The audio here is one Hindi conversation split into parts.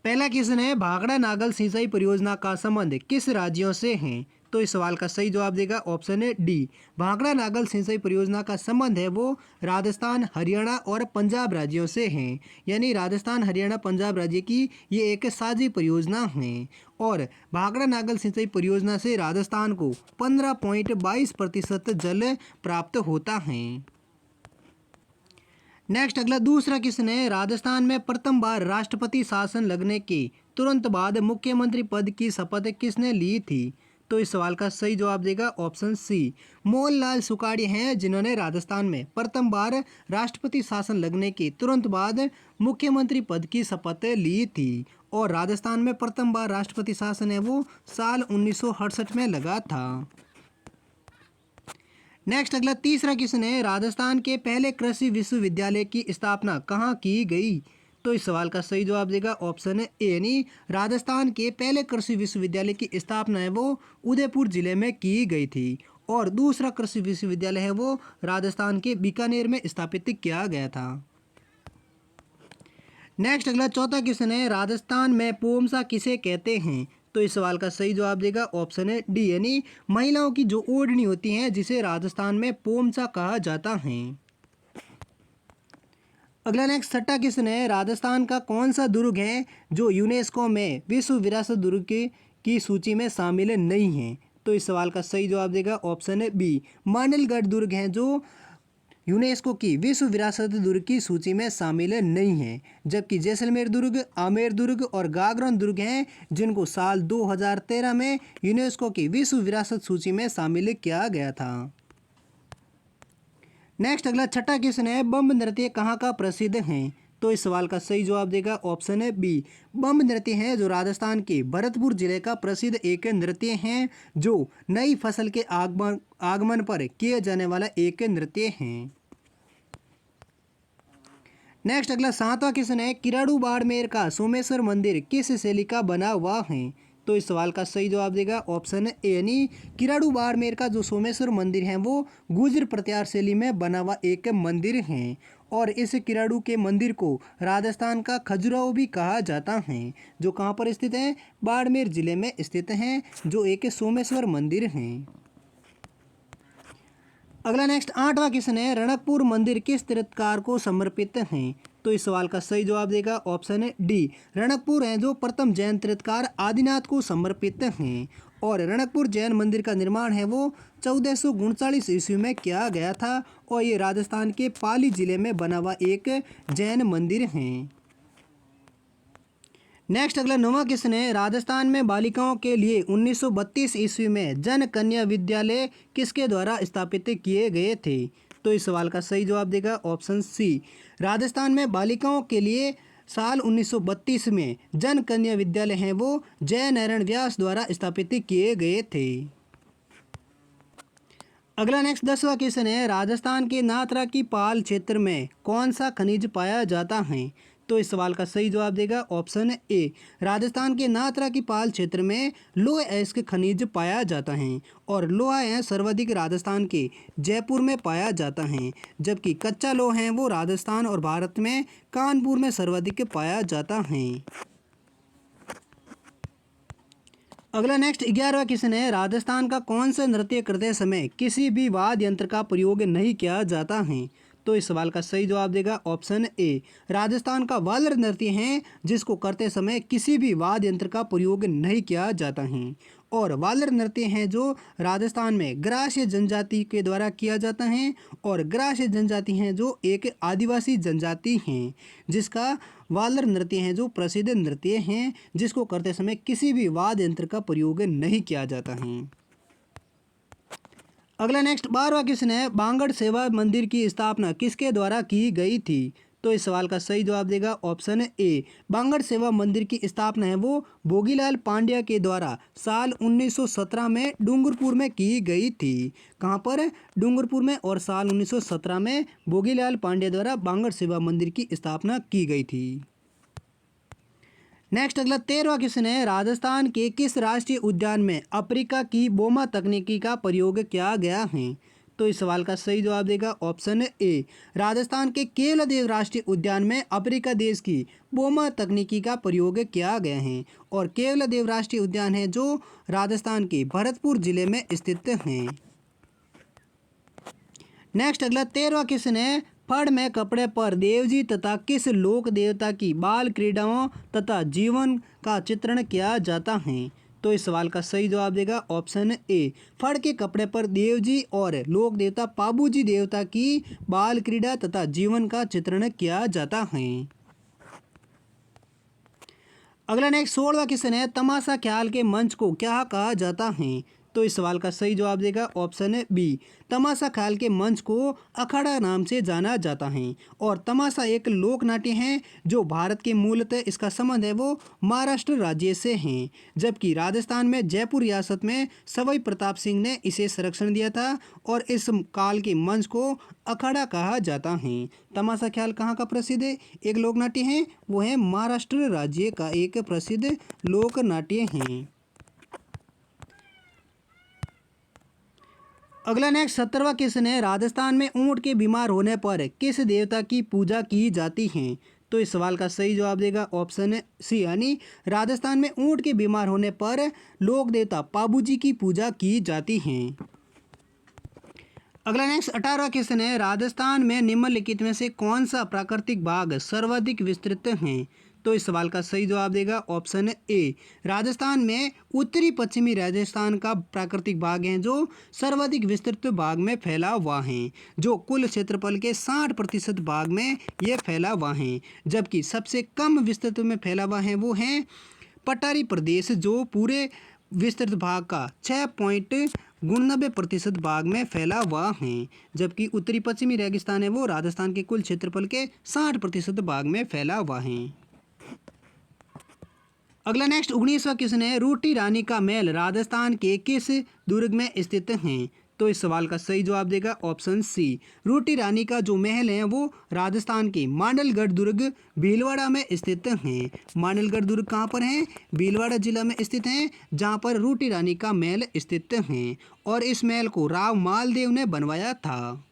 पहला क्वेश्चन है भाखड़ा नागल सिंचाई परियोजना का संबंध किस राज्यों से है? तो इस सवाल का सही जवाब देगा ऑप्शन है डी। भाखड़ा नागल सिंचाई परियोजना का संबंध है वो राजस्थान, हरियाणा और पंजाब राज्यों से है। यानी राजस्थान, हरियाणा, पंजाब राज्य की ये एक साझी परियोजना है। और भाखड़ा नागल सिंचाई परियोजना से राजस्थान को 15.22% जल प्राप्त होता है। नेक्स्ट अगला दूसरा क्वेश्चन है राजस्थान में प्रथम बार राष्ट्रपति शासन लगने के तुरंत बाद मुख्यमंत्री पद की शपथ किसने ली थी? तो इस सवाल का सही जवाब देगा ऑप्शन सी। मोहनलाल सुखाड़ी हैं जिन्होंने राजस्थान में प्रथम बार राष्ट्रपति शासन लगने के तुरंत बाद मुख्यमंत्री पद की शपथ ली थी। और राजस्थान में प्रथम बार राष्ट्रपति शासन है वो साल 1968 में लगा था। नेक्स्ट अगला तीसरा क्वेश्चन है राजस्थान के पहले कृषि विश्वविद्यालय की स्थापना कहाँ की गई? तो इस सवाल का सही जवाब देगा ऑप्शन ए। यानी राजस्थान के पहले कृषि विश्वविद्यालय की स्थापना है वो उदयपुर जिले में की गई थी। और दूसरा कृषि विश्वविद्यालय है वो राजस्थान के बीकानेर में स्थापित किया गया था। नेक्स्ट अगला चौथा क्वेश्चन है राजस्थान में पोमसा किसे कहते हैं? तो इस सवाल का सही जवाब देगा ऑप्शन है डी। यानी महिलाओं की जो ओढ़नी होती है जिसे राजस्थान में पोमसा कहा जाता है। अगला नेक्स्ट छठा क्वेश्चन है राजस्थान का कौन सा दुर्ग है जो यूनेस्को में विश्व विरासत दुर्ग की सूची में शामिल नहीं है? तो इस सवाल का सही जवाब देगा ऑप्शन है बी। मांडलगढ़ दुर्ग है जो यूनेस्को की विश्व विरासत दुर्ग की सूची में शामिल नहीं है। जबकि जैसलमेर दुर्ग, आमेर दुर्ग और गागरोन दुर्ग हैं जिनको साल 2013 में यूनेस्को की विश्व विरासत सूची में शामिल किया गया था। नेक्स्ट अगला छठा क्वेश्चन है बम्ब नृत्य कहाँ का प्रसिद्ध है? तो इस सवाल का सही जवाब देगा ऑप्शन है बी। बम्ब नृत्य है जो राजस्थान के भरतपुर जिले का प्रसिद्ध एक नृत्य है जो नई फसल के आगमन पर किए जाने वाला एक नृत्य है। नेक्स्ट अगला सातवां क्वेश्चन है किराड़ू बाड़मेर का सोमेश्वर मंदिर किस शैली का बना हुआ है? तो इस सवाल का सही जवाब देगा ऑप्शन ए। यानी किराड़ू बाड़मेर का जो सोमेश्वर मंदिर है वो गुर्जर प्रत्यार शैली में बना हुआ एक मंदिर है। और इस किराड़ू के मंदिर को राजस्थान का खजुराहो भी कहा जाता है जो कहाँ पर स्थित है? बाड़मेर जिले में स्थित है जो एक सोमेश्वर मंदिर है। अगला नेक्स्ट आठवां क्वेश्चन है रणकपुर मंदिर किस तीर्थकार को समर्पित है? तो इस सवाल का सही जवाब देगा ऑप्शन है डी। रणकपुर है जो प्रथम जैन तीर्थकार आदिनाथ को समर्पित हैं। और रणकपुर जैन मंदिर का निर्माण है वो 1439 ईस्वी में किया गया था। और ये राजस्थान के पाली जिले में बना हुआ एक जैन मंदिर है। नेक्स्ट अगला नौवां क्वेश्चन है राजस्थान में बालिकाओं के लिए 1932 ईस्वी में जन कन्या विद्यालय किसके द्वारा स्थापित किए गए थे? तो इस सवाल का सही जवाब देगा ऑप्शन सी। राजस्थान में बालिकाओं के लिए साल 1932 में जन कन्या विद्यालय हैं वो जय नारायण व्यास द्वारा स्थापित किए गए थे। अगला नेक्स्ट 10वां क्वेश्चन है राजस्थान के नाथद्रा की पाल क्षेत्र में कौन सा खनिज पाया जाता है? तो इस सवाल का सही जवाब देगा ऑप्शन ए। राजस्थान के नाथद्रा की पाल क्षेत्र में लोह अयस्क खनिज पाया जाता है। और लोहा है सर्वाधिक राजस्थान के जयपुर में पाया जाता है। जबकि कच्चा लोहा है वो राजस्थान और भारत में कानपुर में सर्वाधिक पाया जाता है। अगला नेक्स्ट 11वां क्वेश्चन है राजस्थान का कौन सा नृत्य करते समय किसी भी वाद्य यंत्र का प्रयोग नहीं किया जाता है? तो इस सवाल का सही जवाब देगा ऑप्शन ए। राजस्थान का वालर नृत्य है जिसको करते समय किसी भी वाद्य यंत्र का प्रयोग नहीं किया जाता है। और वालर नृत्य है जो राजस्थान में ग्रास्य जनजाति के द्वारा किया जाता है। और ग्रास्य जनजाति है जो एक आदिवासी जनजाति है जिसका वालर नृत्य है जो प्रसिद्ध नृत्य है जिसको करते समय किसी भी वाद्य यंत्र का प्रयोग नहीं किया जाता है। अगला नेक्स्ट 12वां क्वेश्चन है बांगड़ सेवा मंदिर की स्थापना किसके द्वारा की गई थी? तो इस सवाल का सही जवाब देगा ऑप्शन ए। बांगड़ सेवा मंदिर की स्थापना है वो भोगीलाल पांड्या के द्वारा साल 1917 में डूंगरपुर में की गई थी। कहाँ पर? डूंगरपुर में। और साल 1917 में भोगीलाल पांड्या द्वारा बांगड़ सेवा मंदिर की स्थापना की गई थी। नेक्स्ट अगला 13वां क्वेश्चन है राजस्थान के किस राष्ट्रीय उद्यान में अफ्रीका की बोमा तकनीकी का प्रयोग किया गया है? तो इस सवाल का सही जवाब देगा ऑप्शन ए। राजस्थान के केवलादेव राष्ट्रीय उद्यान में अफ्रीका देश की बोमा तकनीकी का प्रयोग किया गया है और केवलादेव राष्ट्रीय उद्यान है जो राजस्थान के भरतपुर जिले में स्थित है। नेक्स्ट अगला 13वां क्वेश्चन है, फड़ में कपड़े पर देवजी तथा किस लोक देवता की बाल क्रीडाओं तथा जीवन का चित्रण किया जाता है? तो इस सवाल का सही जवाब देगा ऑप्शन ए। फड़ के कपड़े पर देवजी और लोक देवता पाबूजी देवता की बाल क्रीड़ा तथा जीवन का चित्रण किया जाता है। अगला नेक्स्ट 16वां क्वेश्चन है, तमाशा ख्याल के मंच को क्या कहा जाता है? तो इस सवाल का सही जवाब देगा ऑप्शन बी। तमाशा ख्याल के मंच को अखाड़ा नाम से जाना जाता है और तमाशा एक लोक नाट्य है जो भारत के मूलतः इसका संबंध है वो महाराष्ट्र राज्य से है, जबकि राजस्थान में जयपुर रियासत में सवाई प्रताप सिंह ने इसे संरक्षण दिया था और इस काल के मंच को अखाड़ा कहा जाता है। तमाशा ख्याल कहाँ का प्रसिद्ध है एक लोक नाट्य है? वो है महाराष्ट्र राज्य का एक प्रसिद्ध लोक नाट्य है। अगला नेक्स्ट 17वां क्वेश्चन है, राजस्थान में ऊंट के बीमार होने पर किस देवता की पूजा की जाती है? तो इस सवाल का सही जवाब देगा ऑप्शन सी, यानी राजस्थान में ऊंट के बीमार होने पर लोक देवता पाबूजी की पूजा की जाती है। अगला नेक्स्ट 18वां क्वेश्चन है, राजस्थान में निम्नलिखित में से कौन सा प्राकृतिक बाग सर्वाधिक विस्तृत है? तो इस सवाल का सही जवाब देगा ऑप्शन ए। राजस्थान में उत्तरी पश्चिमी राजस्थान का प्राकृतिक बाग है जो सर्वाधिक विस्तृत बाग में फैला हुआ है, जो कुल क्षेत्रफल के 60% बाग में ये फैला हुआ है, जबकि सबसे कम विस्तृत में फैला हुआ है वो है पठारी प्रदेश जो पूरे विस्तृत भाग का 6.99% भाग में फैला हुआ है, जबकि उत्तरी पश्चिमी रेगिस्तान है वो राजस्थान के कुल क्षेत्रफल के 60% भाग में फैला हुआ है। अगला नेक्स्ट 19वां क्वेश्चन है, रूटी रानी का महल राजस्थान के किस दुर्ग में स्थित है? तो इस सवाल का सही जवाब देगा ऑप्शन सी। रूटी रानी का जो महल है वो राजस्थान के मांडलगढ़ दुर्ग भीलवाड़ा में स्थित है। मांडलगढ़ दुर्ग कहाँ पर है? भीलवाड़ा जिला में स्थित है, जहाँ पर रूटी रानी का महल स्थित है और इस महल को राव मालदेव ने बनवाया था।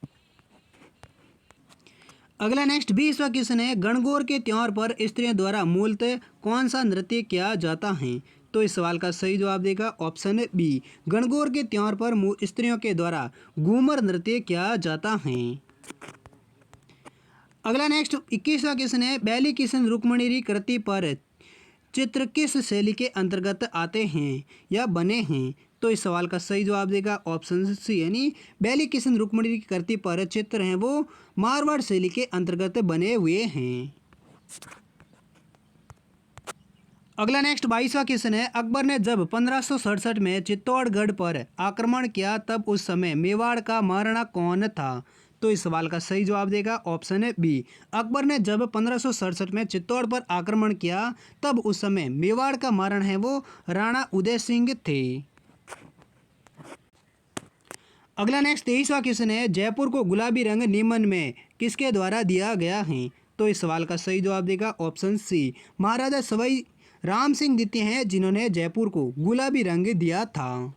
अगला नेक्स्ट 20वां क्वेश्चन है, गणगौर के त्योहार पर स्त्रियों द्वारा मूलतः कौन सा नृत्य किया जाता है? तो इस सवाल का सही जवाब देगा ऑप्शन बी। गणगौर के त्योहार पर स्त्रियों के द्वारा घूमर नृत्य किया जाता है। अगला नेक्स्ट 21वां क्वेश्चन है, बैली किशन रुक्मणी कृति पर चित्र किस शैली के अंतर्गत आते हैं या बने हैं? तो इस सवाल का सही जवाब देगा ऑप्शन सी, यानी बैली किशन रुक्मणी की कृति पर चित्र हैं वो मारवाड़ शैली के अंतर्गत बने हुए हैं। अगला नेक्स्ट 22वां क्वेश्चन है, अकबर ने जब 1567 में चित्तौड़गढ़ पर आक्रमण किया तब उस समय मेवाड़ का महाराणा कौन था? तो इस सवाल का सही जवाब देगा ऑप्शन बी। अकबर ने जब 1567 में चित्तौड़ पर आक्रमण किया तब उस समय मेवाड़ का महाराणा है वो राणा उदय सिंह थे। अगला नेक्स्ट 23वां क्वेश्चन है, जयपुर को गुलाबी रंग निम्न में किसके द्वारा दिया गया है? तो इस सवाल का सही जवाब देगा ऑप्शन सी। महाराजा सवाई राम सिंह द्वितीय हैं जिन्होंने जयपुर को गुलाबी रंग दिया था।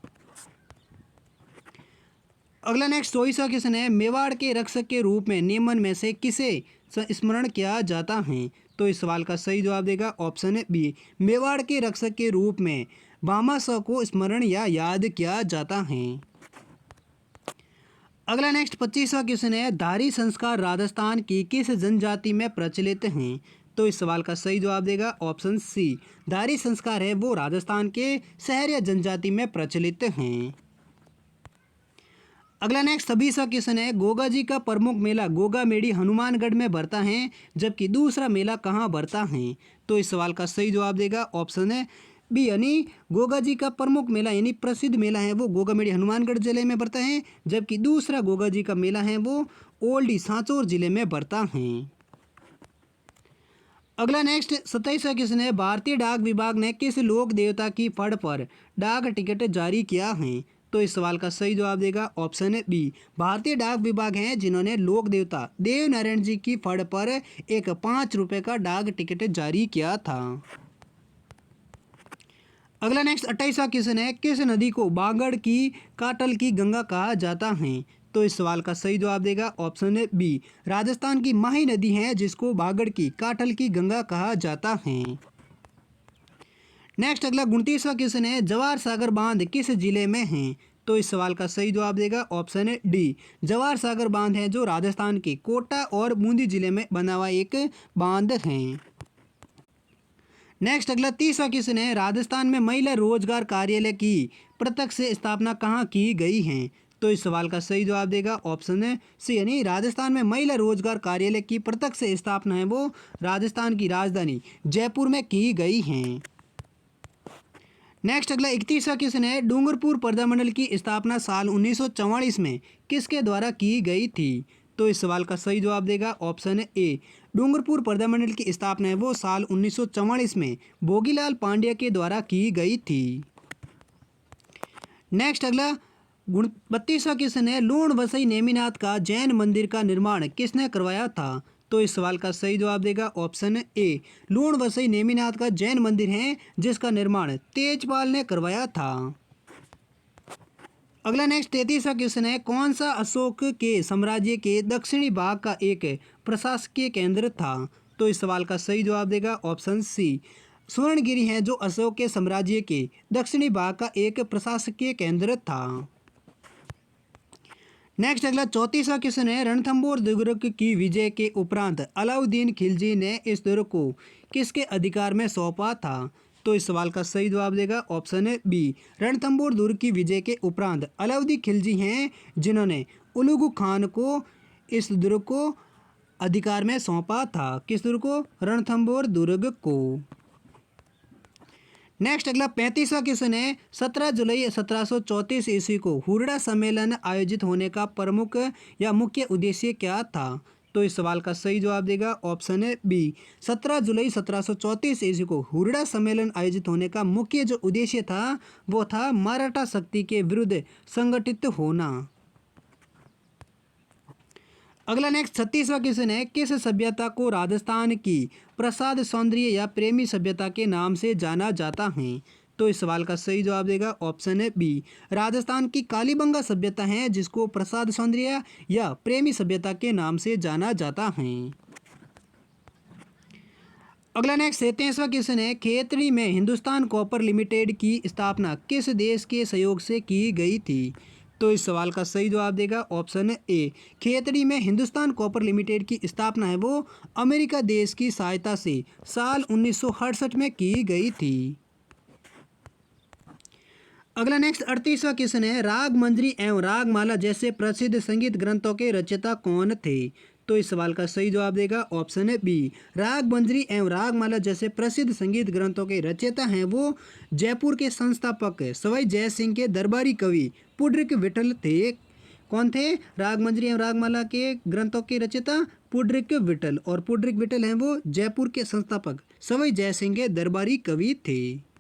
अगला नेक्स्ट 24वां क्वेश्चन है, मेवाड़ के रक्षक के रूप में निम्न में से किसे स्मरण किया जाता है? तो इस सवाल का सही जवाब देगा ऑप्शन बी। मेवाड़ के रक्षक के रूप में भामाशाह को स्मरण या याद किया जाता है। अगला नेक्स्ट 25वां क्वेश्चन है, धारी संस्कार राजस्थान की किस जनजाति में प्रचलित हैं? तो इस सवाल का सही जवाब देगा ऑप्शन सी। धारी संस्कार है वो राजस्थान के सहरिया जनजाति में प्रचलित हैं। अगला नेक्स्ट 26वां क्वेश्चन है, गोगा जी का प्रमुख मेला गोगा मेड़ी हनुमानगढ़ में भरता है जबकि दूसरा मेला कहाँ भरता है? तो इस सवाल का सही जवाब देगा ऑप्शन है बी, यानी गोगा जी का प्रमुख मेला यानी प्रसिद्ध मेला है वो गोगा मेड़ी हनुमानगढ़ जिले में भरता है, जबकि दूसरा गोगा जी का मेला है वो ओल्डी सांचौर जिले में भरता है। अगला नेक्स्ट 27वां क्वेश्चन है, भारतीय डाक विभाग ने किस लोक देवता की फड़ पर डाक टिकट जारी किया है? तो इस सवाल का सही जवाब देगा ऑप्शन बी। भारतीय डाक विभाग हैं जिन्होंने लोक देवता देव नारायण जी की फड़ पर एक 5 रुपये का डाक टिकट जारी किया था। अगला नेक्स्ट 28वां क्वेश्चन है, किस नदी को बागड़ की काटल की गंगा कहा जाता है? तो इस सवाल का सही जवाब देगा ऑप्शन बी, राजस्थान की माही नदी है जिसको बागड़ की, काटल की गंगा कहा जाता है। नेक्स्ट अगला 29वां क्वेश्चन है, जवाहर सागर बांध किस जिले में है? तो इस सवाल का सही जवाब देगा ऑप्शन डी, जवाहर सागर बांध है जो राजस्थान के कोटा और बूंदी जिले में बना हुआ एक बांध है। नेक्स्ट अगला 30वां क्वेश्चन है, राजस्थान में महिला रोजगार कार्यालय की प्रत्यक्ष स्थापना कहाँ की गई है? तो इस सवाल का सही जवाब देगा ऑप्शन सी, यानी राजस्थान में महिला रोजगार कार्यालय की प्रत्यक्ष स्थापना है वो राजस्थान की राजधानी जयपुर में की गई है। नेक्स्ट अगला 31वां क्वेश्चन है, डूंगरपुर प्रजामंडल की स्थापना साल 1944 में किसके द्वारा की गई थी? तो इस सवाल का सही जवाब देगा ऑप्शन ए, डूंगरपुर प्रजामंडल की स्थापना है वो साल 1944 में भोगीलाल पांड्या के द्वारा की गई थी। नेक्स्ट अगला 32वां क्वेश्चन है, लूण वसई नेमिनाथ का जैन मंदिर का निर्माण किसने करवाया था? तो इस सवाल का सही जवाब देगा ऑप्शन ए, लूण वसई नेमिनाथ का जैन मंदिर है जिसका निर्माण तेजपाल ने करवाया था। अगला नेक्स्ट 33वां क्वेश्चन है, कौन सा अशोक के साम्राज्य के दक्षिणी भाग का एक प्रशासकीय केंद्र था? तो इस सवाल का सही जवाब देगा ऑप्शन सी, स्वर्णगिरी है जो अशोक के साम्राज्य के दक्षिणी भाग का एक प्रशासकीय केंद्र था। नेक्स्ट अगला 34वां क्वेश्चन है, रणथंभौर दुर्ग की विजय के उपरांत अलाउद्दीन खिलजी ने इस दुर्ग को किसके अधिकार में सौंपा था? तो इस सवाल का सही जवाब देगा ऑप्शन बी, रणथंभौर दुर्ग की विजय के उपरांत अलाउद्दीन खिलजी हैं जिन्होंने उलुगु खान को इस दुर्ग को अधिकार में सौंपा था। किस दुर्ग को? रणथंभौर दुर्ग को। नेक्स्ट अगला 35वां क्वेश्चन है, 17 जुलाई 1734 ईस्वी को हुरडा सम्मेलन आयोजित होने का प्रमुख या मुख्य उद्देश्य क्या था? तो इस सवाल का सही जवाब देगा ऑप्शन बी, 17 जुलाई 1734 ईस्वी को हुरडा सम्मेलन आयोजित होने का मुख्य जो उद्देश्य था वो था मराठा शक्ति के विरुद्ध संगठित होना। अगला नेक्स्ट 36वां क्वेश्चन है, किस सभ्यता को राजस्थान की प्रसाद सौंदर्य या प्रेमी सभ्यता के नाम से जाना जाता है? तो इस सवाल का सही जवाब देगा ऑप्शन बी, राजस्थान की कालीबंगा सभ्यता है जिसको प्रसाद सौंदर्य या प्रेमी सभ्यता के नाम से जाना जाता है। अगला नेक्स्ट 37वां क्वेश्चन है, खेतड़ी में हिंदुस्तान कॉपर लिमिटेड की स्थापना किस देश के सहयोग से की गई थी? तो इस सवाल का सही जवाब देगा ऑप्शन ए, खेतड़ी में हिंदुस्तान कॉपर लिमिटेड की स्थापना है वो अमेरिका देश की सहायता से साल 1968 में की गई थी। अगला नेक्स्ट 38वां क्वेश्चन है, राग मंजरी एवं रागमाला जैसे प्रसिद्ध संगीत ग्रंथों के रचयिता कौन थे? तो इस सवाल का सही जवाब देगा ऑप्शन बी, राग मंजरी एवं रागमाला जैसे प्रसिद्ध संगीत ग्रंथों के रचयिता हैं वो जयपुर के संस्थापक सवाई जय सिंह के दरबारी कवि पुंडरीक विठल थे। कौन थे? राग मंजरी एवं रागमाला के ग्रंथों के रचयिता पुंडरीक विठल, और पुंडरीक विठल हैं वो जयपुर के संस्थापक सवाई जय सिंह के दरबारी कवि थे।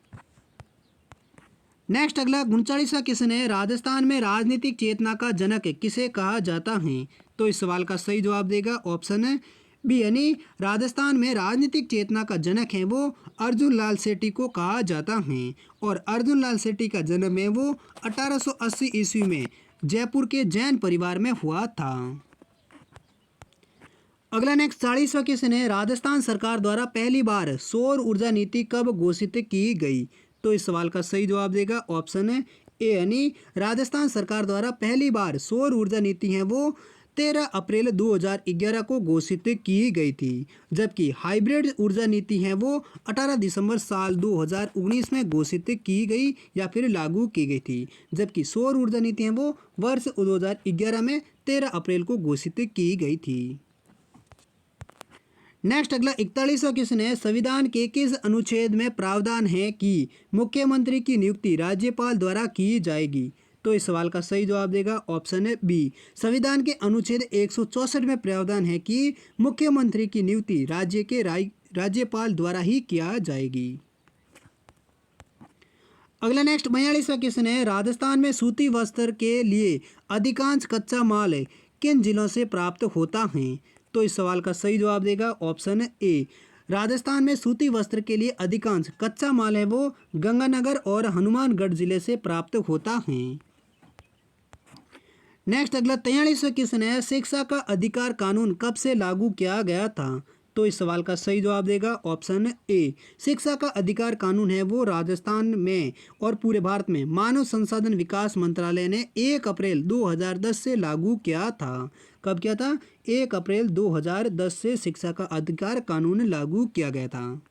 नेक्स्ट अगला 39वां क्वेश्चन है, राजस्थान में राजनीतिक चेतना का जनक किसे कहा जाता है? तो इस सवाल का सही जवाब देगा ऑप्शन बी, यानी राजस्थान में राजनीतिक चेतना का जनक है वो अर्जुन लाल सेठी को कहा जाता है, और अर्जुन लाल सेठी का जन्म है वो 1880 ईस्वी में जयपुर के जैन परिवार में हुआ था। अगला नेक्स्ट 40वां क्वेश्चन है, राजस्थान सरकार द्वारा पहली बार सौर ऊर्जा नीति कब घोषित की गई? तो इस सवाल का सही जवाब देगा ऑप्शन ए, यानी राजस्थान सरकार द्वारा पहली बार सौर ऊर्जा नीति है वो 13 अप्रैल 2011 को घोषित की गई थी, जबकि हाइब्रिड ऊर्जा नीति है वो 18 दिसंबर साल 2019 में घोषित की गई या फिर लागू की गई थी, जबकि सौर ऊर्जा नीति है वो वर्ष 2011 में 13 अप्रैल को घोषित की गई थी। नेक्स्ट अगला 41वां क्वेश्चन है, संविधान के किस अनुच्छेद में प्रावधान है कि मुख्यमंत्री की नियुक्ति राज्यपाल द्वारा की जाएगी? तो इस सवाल का सही जवाब देगा ऑप्शन बी, संविधान के अनुच्छेद 164 में प्रावधान है कि मुख्यमंत्री की नियुक्ति राज्य के राज्यपाल द्वारा ही किया जाएगी। अगला नेक्स्ट 42वां क्वेश्चन है, राजस्थान में सूती वस्त्र के लिए अधिकांश कच्चा माल किन जिलों से प्राप्त होता है? तो इस सवाल का सही जवाब देगा ऑप्शन ए, राजस्थान में सूती वस्त्र के लिए अधिकांश कच्चा माल है वो गंगानगर और हनुमानगढ़ जिले से प्राप्त होता है। नेक्स्ट अगला 43वां क्वेश्चन है, शिक्षा का अधिकार कानून कब से लागू किया गया था? तो इस सवाल का सही जवाब देगा ऑप्शन ए। शिक्षा का अधिकार कानून है वो राजस्थान में और पूरे भारत में मानव संसाधन विकास मंत्रालय ने 1 अप्रैल 2010 से लागू किया था। कब किया था? 1 अप्रैल 2010 से शिक्षा का अधिकार कानून लागू किया गया था।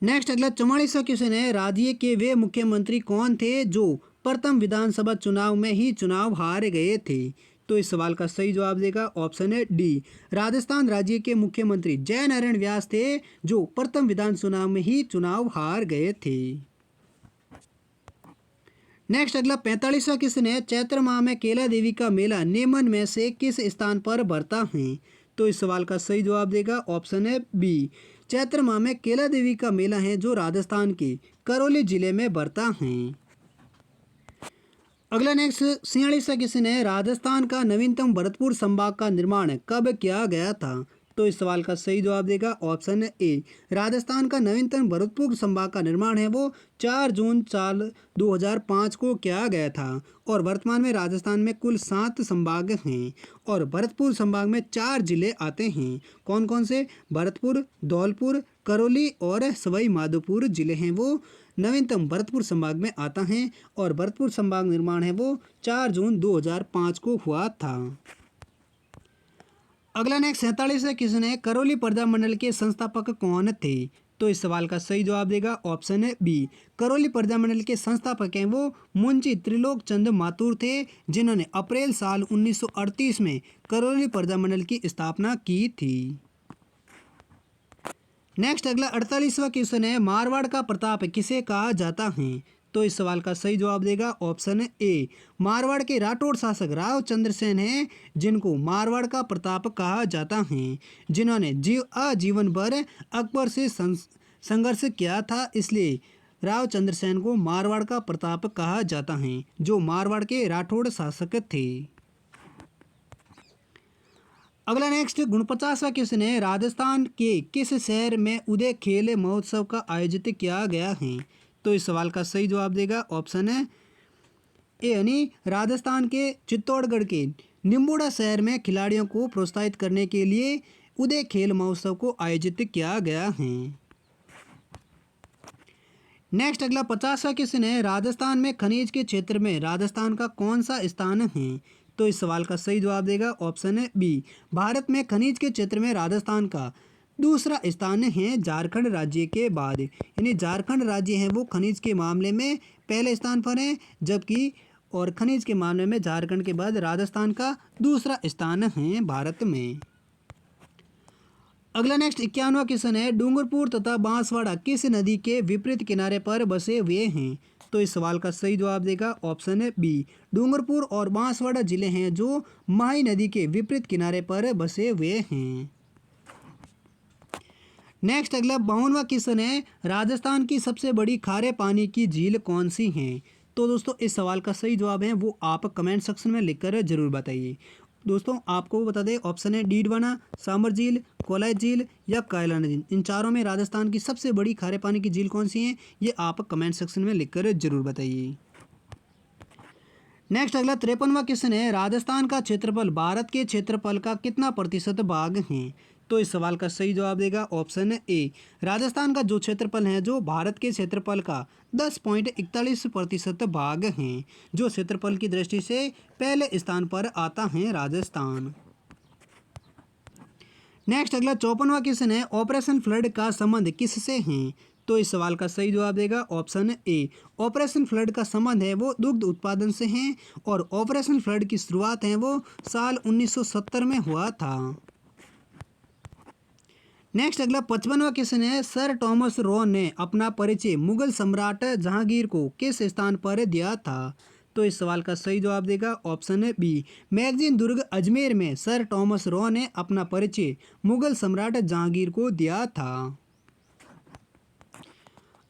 नेक्स्ट अगला 44वां क्वेश्चन है, राज्य के वे मुख्यमंत्री कौन थे जो प्रथम विधानसभा चुनाव में ही चुनाव हार गए थे? तो इस सवाल का सही जवाब देगा ऑप्शन है डी। राजस्थान राज्य के मुख्यमंत्री जयनारायण व्यास थे जो प्रथम विधान चुनाव में ही चुनाव हार गए थे। नेक्स्ट अगला 45वां क्वेश्चन है, चैत्र माह में केला देवी का मेला नेमन में से किस स्थान पर भरता है? तो इस सवाल का सही जवाब देगा ऑप्शन है बी। चैत्र माह में केला देवी का मेला है जो राजस्थान के करौली जिले में भरता है। अगला नेक्स्ट 46वां क्वेश्चन है, राजस्थान का नवीनतम भरतपुर संभाग का निर्माण कब किया गया था? तो इस सवाल का सही जवाब देगा ऑप्शन ए। राजस्थान का नवीनतम भरतपुर संभाग का निर्माण है वो 4 जून साल 2005 को किया गया था और वर्तमान में राजस्थान में कुल 7 संभाग हैं और भरतपुर संभाग में 4 जिले आते हैं। कौन कौन से? भरतपुर, धौलपुर, करौली और सवाई माधोपुर जिले हैं वो नवीनतम भरतपुर संभाग में आता है और भरतपुर संभाग निर्माण है वो 4 जून 2005 को हुआ था। अगला नेक्स्ट 47वां क्वेश्चन है, करौली प्रजा मंडल के संस्थापक कौन थे? तो इस सवाल का सही जवाब देगा ऑप्शन है बी। करौली प्रजा मंडल के संस्थापक हैं वो मुंशी त्रिलोक चंद माथुर थे जिन्होंने अप्रैल साल 1938 में करौली प्रजा मंडल की स्थापना की थी। नेक्स्ट अगला 48वां क्वेश्चन है, मारवाड़ का प्रताप किसे कहा जाता है? तो इस सवाल का सही जवाब देगा ऑप्शन ए। मारवाड़ के राठौड़ शासक राव चंद्रसेन हैं जिनको मारवाड़ का प्रताप कहा जाता है, जिन्होंने आजीवन भर अकबर से संघर्ष किया था, इसलिए राव चंद्रसेन को मारवाड़ का प्रताप कहा जाता है जो मारवाड़ के राठौड़ शासक थे। अगला नेक्स्ट 49वां क्वेश्चन है, राजस्थान के किस शहर में उदय खेल महोत्सव का आयोजित किया गया है? तो इस सवाल का सही जवाब देगा ऑप्शन है ए यानी राजस्थान के चित्तौड़गढ़ के निम्बूडा शहर में खिलाड़ियों को प्रोत्साहित करने के लिए उदय खेल महोत्सव को आयोजित किया गया है। नेक्स्ट अगला 50वां क्वेश्चन है, राजस्थान में खनिज के क्षेत्र में राजस्थान का कौन सा स्थान है? तो इस सवाल का सही जवाब देगा ऑप्शन है बी। भारत में खनिज के क्षेत्र में राजस्थान का दूसरा स्थान है झारखंड राज्य के बाद, यानी झारखंड राज्य है वो खनिज के मामले में पहले स्थान पर है, जबकि और खनिज के मामले में झारखंड के बाद राजस्थान का दूसरा स्थान है भारत में। अगला नेक्स्ट 51वां क्वेश्चन है, डूंगरपुर तथा बांसवाड़ा किस नदी के विपरीत किनारे पर बसे हुए हैं? तो इस सवाल का सही जवाब देगा ऑप्शन है बी। डूंगरपुर और बांसवाड़ा जिले हैं जो माही नदी के विपरीत किनारे पर बसे हुए हैं। नेक्स्ट अगला 52वां क्वेश्चन है, राजस्थान की सबसे बड़ी खारे पानी की झील कौन सी है? तो दोस्तों इस सवाल का सही जवाब है वो आप कमेंट सेक्शन में लिखकर जरूर बताइए। दोस्तों आपको बता दें ऑप्शन है डीडवाना, सामर झील, कोलाई झील या कायलाना झील, इन चारों में राजस्थान की सबसे बड़ी खारे पानी की झील कौन सी है, ये आप कमेंट सेक्शन में लिखकर जरूर बताइए। नेक्स्ट अगला 53वां क्वेश्चन है, राजस्थान का क्षेत्रफल भारत के क्षेत्रफल का कितना प्रतिशत भाग है? तो इस सवाल का सही जवाब देगा ऑप्शन ए। राजस्थान का जो क्षेत्रफल है जो भारत के क्षेत्रफल का 10.41% भाग है, जो क्षेत्रफल की दृष्टि से पहले स्थान पर आता है राजस्थान। नेक्स्ट अगला 54वां क्वेश्चन है, ऑपरेशन फ्लड का संबंध किससे है? तो इस सवाल का सही जवाब देगा ऑप्शन ए। ऑपरेशन फ्लड का संबंध है वो दुग्ध उत्पादन से है और ऑपरेशन फ्लड की शुरुआत है वो साल 1970 में हुआ था। नेक्स्ट अगला 55वां क्वेश्चन है, सर थॉमस रो ने अपना परिचय मुगल सम्राट जहांगीर को किस स्थान पर दिया था? तो इस सवाल का सही जवाब देगा ऑप्शन है बी। मैगजीन दुर्ग अजमेर में सर थॉमस रो ने अपना परिचय मुगल सम्राट जहांगीर को दिया था।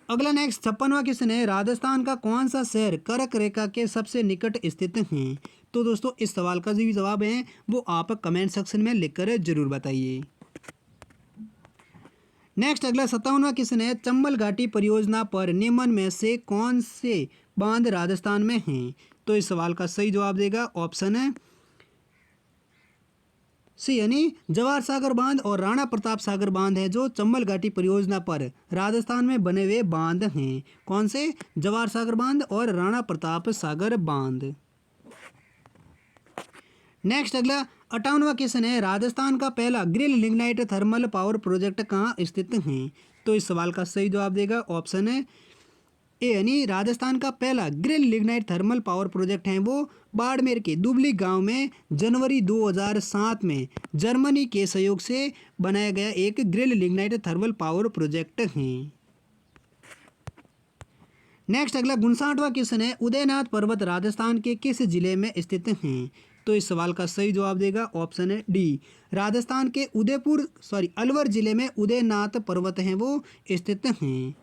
अगला नेक्स्ट 56वां क्वेश्चन है, राजस्थान का कौन सा शहर कर्क रेखा के सबसे निकट स्थित है? तो दोस्तों इस सवाल का जो भी जवाब है वो आप कमेंट सेक्शन में लिखकर जरूर बताइए। नेक्स्ट अगला 57वां क्वेश्चन है, चंबल घाटी परियोजना पर निम्न में से कौन से बांध राजस्थान में हैं? तो इस सवाल का सही जवाब देगा ऑप्शन है सी, यानी जवाहर सागर बांध और राणा प्रताप सागर बांध है जो चंबल घाटी परियोजना पर राजस्थान में बने हुए बांध हैं। कौन से? जवाहर सागर बांध और राणा प्रताप सागर बांध। नेक्स्ट अगला 58वां क्वेश्चन है, राजस्थान का पहला grill lignite thermal power project कहाँ स्थित है? तो इस सवाल का सही जवाब देगा ऑप्शन है ए, यानी राजस्थान का पहला grill lignite thermal power project है वो बाड़मेर के दुबली गांव में जनवरी 2007 में जर्मनी के सहयोग से बनाया गया एक grill lignite thermal power project है। नेक्स्ट अगला 59वां क्वेश्चन है, उदयनाथ पर्वत राजस्थान के किस जिले में स्थित हैं? तो इस सवाल का सही जवाब देगा ऑप्शन है डी, राजस्थान के अलवर जिले में उदयनाथ पर्वत हैं वो स्थित हैं।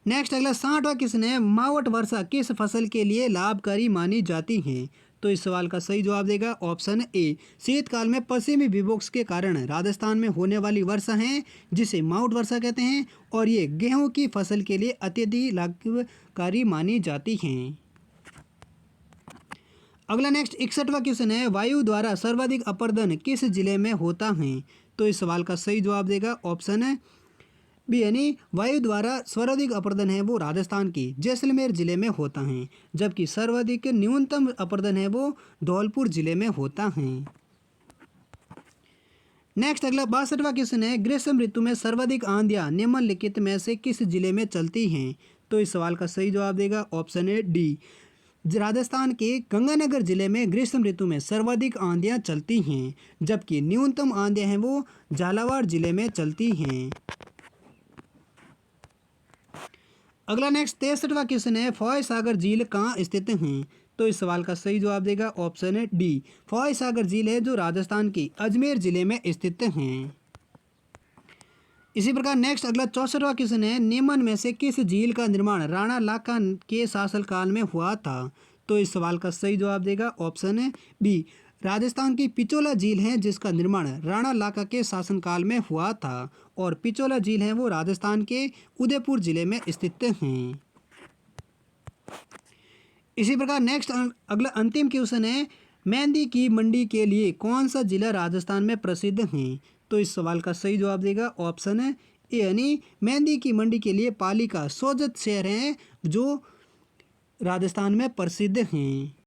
नेक्स्ट अगला 60वां क्वेश्चन है, मावट वर्षा किस फसल के लिए लाभकारी मानी जाती है? तो इस सवाल का सही जवाब देगा ऑप्शन ए, शीतकाल में पश्चिमी विक्षोभ के कारण राजस्थान में होने वाली वर्षा है जिसे मावट वर्षा कहते हैं और ये गेहूं की फसल के लिए अत्यधिक लाभकारी मानी जाती हैं। अगला नेक्स्ट 61वां क्वेश्चन है, वायु द्वारा सर्वाधिक अपरदन किस जिले में होता है? तो इस सवाल का सही जवाब देगा ऑप्शन है बी, यानी वायु द्वारा सर्वाधिक अपरदन है वो राजस्थान के जैसलमेर जिले में होता है, जबकि सर्वाधिक न्यूनतम अपरदन है वो धौलपुर जिले में होता है। नेक्स्ट अगला 62वां क्वेश्चन है, ग्रीष्म ऋतु में सर्वाधिक आंधियां निम्नलिखित में से किस जिले में चलती हैं? तो इस सवाल का सही जवाब देगा ऑप्शन है डी, राजस्थान के गंगानगर जिले में ग्रीष्म ऋतु में सर्वाधिक आंधियां चलती हैं, जबकि न्यूनतम आंधियां हैं वो झालावाड़ जिले में चलती हैं। अगला नेक्स्ट 63वां क्वेश्चन है, फॉय सागर झील कहाँ स्थित हैं? तो इस सवाल का सही जवाब देगा ऑप्शन है डी, फॉय सागर झील है जो राजस्थान के अजमेर जिले में स्थित हैं। इसी प्रकार नेक्स्ट अगला 64वां क्वेश्चन है, निम्न में से किस झील का निर्माण राणा लाखा के शासनकाल में हुआ था? तो इस सवाल का सही जवाब देगा ऑप्शन है बी, राजस्थान की पिचोला झील है जिसका निर्माण राणा लाखा के शासनकाल में हुआ था और पिचोला झील है वो राजस्थान के उदयपुर जिले में स्थित हैं। इसी प्रकार नेक्स्ट अगला अंतिम क्वेश्चन है, मेहंदी की मंडी के लिए कौन सा जिला राजस्थान में प्रसिद्ध है? तो इस सवाल का सही जवाब देगा ऑप्शन है ए, यानी मेहंदी की मंडी के लिए पाली का सोजत शहर है जो राजस्थान में प्रसिद्ध हैं।